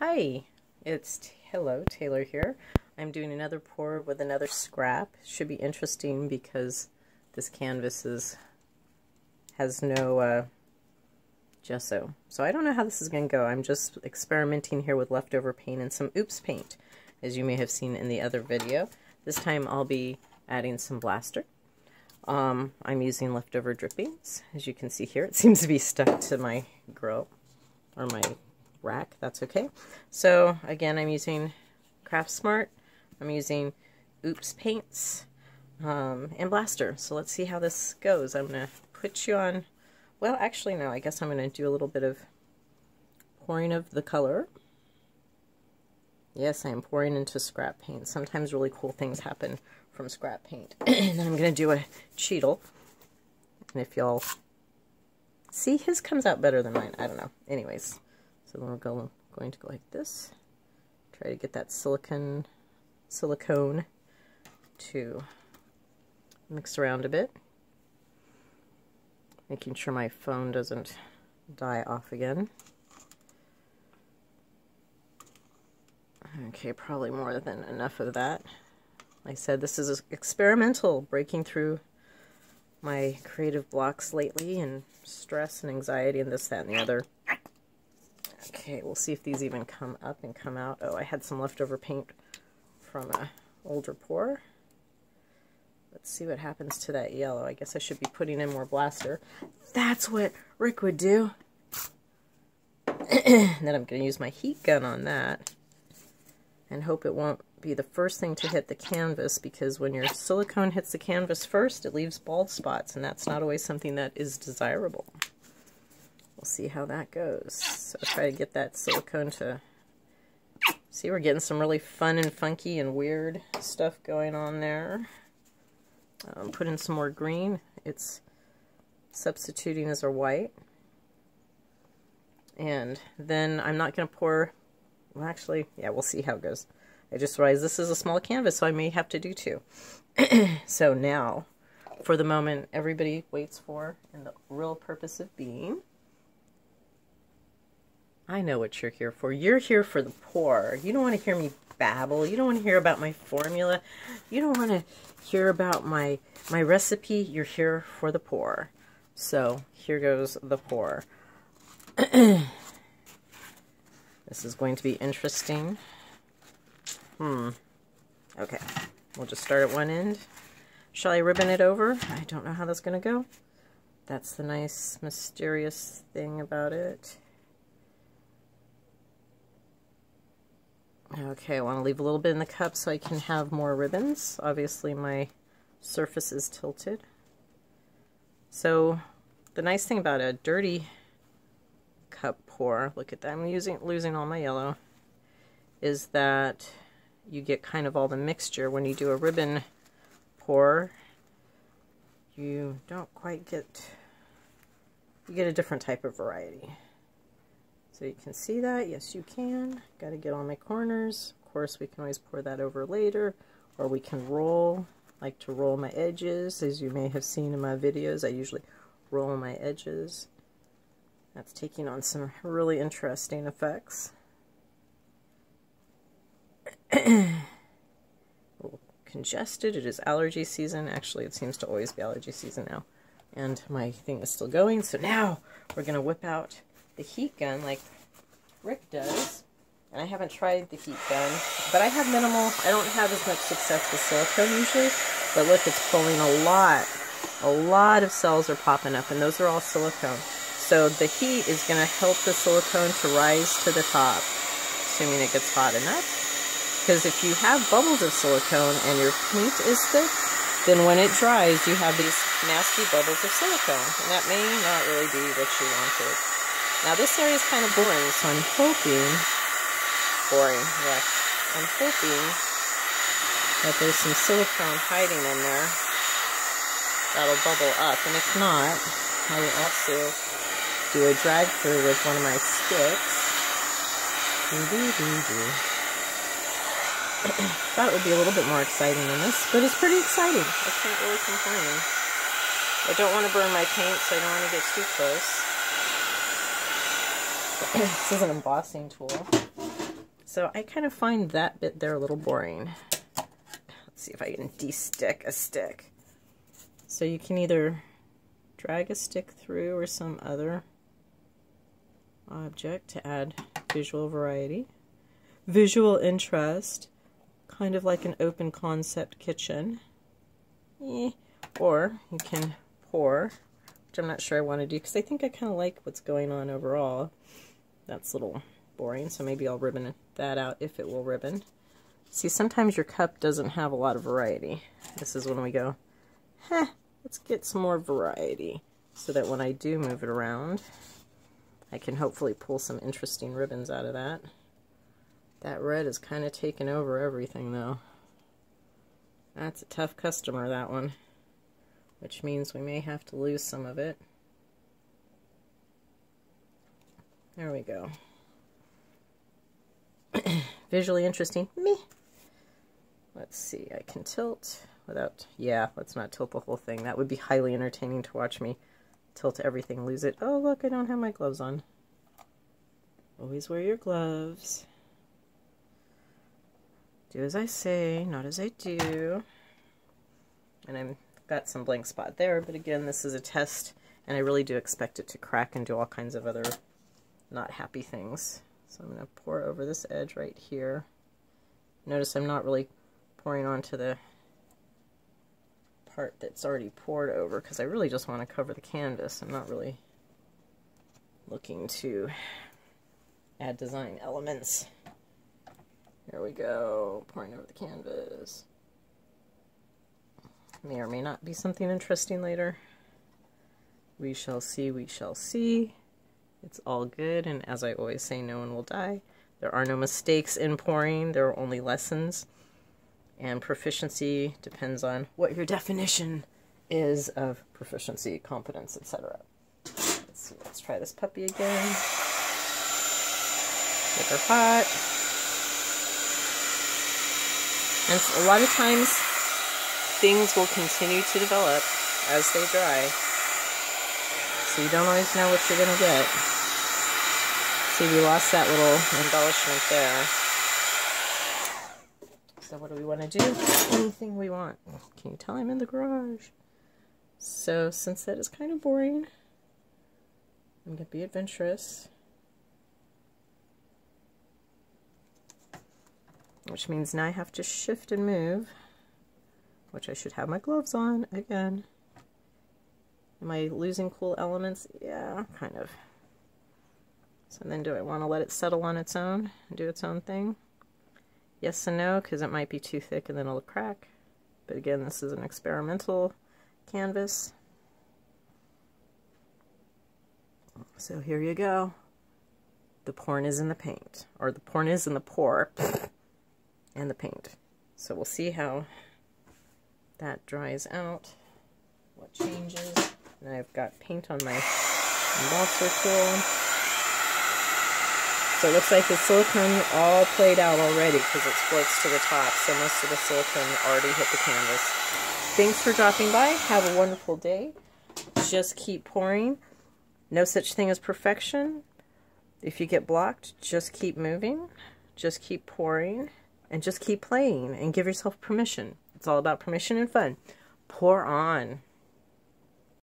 Hi, hello, Taylor here. I'm doing another pour with another scrap. Should be interesting because this canvas has no gesso. So I don't know how this is going to go. I'm just experimenting here with leftover paint and some oops paint, as you may have seen in the other video. This time I'll be adding some blaster. I'm using leftover drippings. As you can see here, it seems to be stuck to my grill or my rack. That's okay. So again, I'm using Craft Smart. I'm using oops paints and blaster. So let's see how this goes. I'm going to put you on, well actually no, I guess I'm going to do a little bit of pouring of the color. Yes, I am pouring into scrap paint. Sometimes really cool things happen from scrap paint. And then I'm going to do a cheetle. And if y'all see, his comes out better than mine. I don't know. Anyways, so then we're going to go like this. Try to get that silicone to mix around a bit. Making sure my phone doesn't die off again. Okay, probably more than enough of that. Like I said, this is experimental, breaking through my creative blocks lately and stress and anxiety and this, that, and the other. Okay, we'll see if these even come up and come out. Oh, I had some leftover paint from an older pour. Let's see what happens to that yellow. I guess I should be putting in more blaster. That's what Rick would do. And then I'm going to use my heat gun on that and hope it won't be the first thing to hit the canvas, because when your silicone hits the canvas first, it leaves bald spots, and that's not always something that is desirable. We'll see how that goes. So try to get that silicone to... See, we're getting some really fun and funky and weird stuff going on there. Put in some more green. It's substituting as our white. And then I'm not going to pour... Well, actually, yeah, we'll see how it goes. I just realized this is a small canvas, so I may have to do two. So now, for the moment everybody waits for, and the real purpose of being, I know what you're here for. You're here for the pour. You don't want to hear me babble. You don't want to hear about my formula. You don't want to hear about my recipe. You're here for the pour. So here goes the pour. This is going to be interesting. Okay, we'll just start at one end. Shall I ribbon it over? I don't know how that's going to go. That's the nice, mysterious thing about it. Okay, I want to leave a little bit in the cup so I can have more ribbons. Obviously, my surface is tilted. So, the nice thing about a dirty cup pour, look at that, I'm losing all my yellow, is that you get kind of all the mixture. When you do a ribbon pour, you don't quite get, you get a different type of variety. So you can see that, yes you can. Got to get all my corners. Of course we can always pour that over later, or we can roll. I like to roll my edges, as you may have seen in my videos. I usually roll my edges. That's taking on some really interesting effects. A little congested. It is allergy season. Actually, it seems to always be allergy season now. And my thing is still going. So now we're going to whip out the heat gun like Rick does. And I haven't tried the heat gun, but I have minimal. I don't have as much success with silicone usually. But look, it's pulling a lot. A lot of cells are popping up, and those are all silicone. So the heat is going to help the silicone to rise to the top, assuming it gets hot enough. Because if you have bubbles of silicone and your paint is thick, then when it dries, you have these nasty bubbles of silicone. And that may not really be what you wanted. Now this area is kind of boring, so I'm hoping, I'm hoping that there's some silicone hiding in there that'll bubble up. And if not, I will also do a drag through with one of my sticks. Thought it would be a little bit more exciting than this, but it's pretty exciting. I can't really complain. I don't want to burn my paint, so I don't want to get too close. This is an embossing tool. So I kind of find that bit there a little boring. Let's see if I can de-stick a stick. So you can either drag a stick through or some other object to add visual variety, visual interest, kind of like an open concept kitchen. Or you can pour, which I'm not sure I want to do because I think I kind of like what's going on overall. That's a little boring, so maybe I'll ribbon that out if it will ribbon. See, sometimes your cup doesn't have a lot of variety. This is when we go, let's get some more variety so that when I do move it around, I can hopefully pull some interesting ribbons out of that. That red is kind of taking over everything though. That's a tough customer, that one, which means we may have to lose some of it. There we go. Visually interesting. Meh. Let's see, I can tilt without, yeah, let's not tilt the whole thing. That would be highly entertaining to watch me tilt everything, lose it. Oh, look, I don't have my gloves on. Always wear your gloves. Do as I say, not as I do. And I've got some blank spot there, but again, this is a test, and I really do expect it to crack and do all kinds of other not happy things. So I'm going to pour over this edge right here. Notice I'm not really pouring onto the part that's already poured over, because I really just want to cover the canvas. I'm not really looking to add design elements. There we go, pouring over the canvas. May or may not be something interesting later. We shall see, we shall see. It's all good, and as I always say, no one will die. There are no mistakes in pouring, there are only lessons. And proficiency depends on what your definition is of proficiency, competence, etc. Let's see, let's try this puppy again. Get her hot. And a lot of times, things will continue to develop as they dry. So you don't always know what you're going to get. See, we lost that little embellishment there. So what do we want to do? Anything we want. Can you tell I'm in the garage? So since that is kind of boring, I'm going to be adventurous. Which means now I have to shift and move, which I should have my gloves on again. Am I losing cool elements? Yeah, kind of. So then do I want to let it settle on its own and do its own thing? Yes and no, because it might be too thick and then it'll crack. But again, this is an experimental canvas. So here you go. The porn is in the paint, or the porn is in the pour. And the paint. So we'll see how that dries out, what changes. And I've got paint on my embosser tool. So it looks like the silicone all played out already because it floats to the top, so most of the silicone already hit the canvas. Thanks for dropping by. Have a wonderful day. Just keep pouring. No such thing as perfection. If you get blocked, just keep moving. Just keep pouring. And just keep playing and give yourself permission. It's all about permission and fun. Pour on.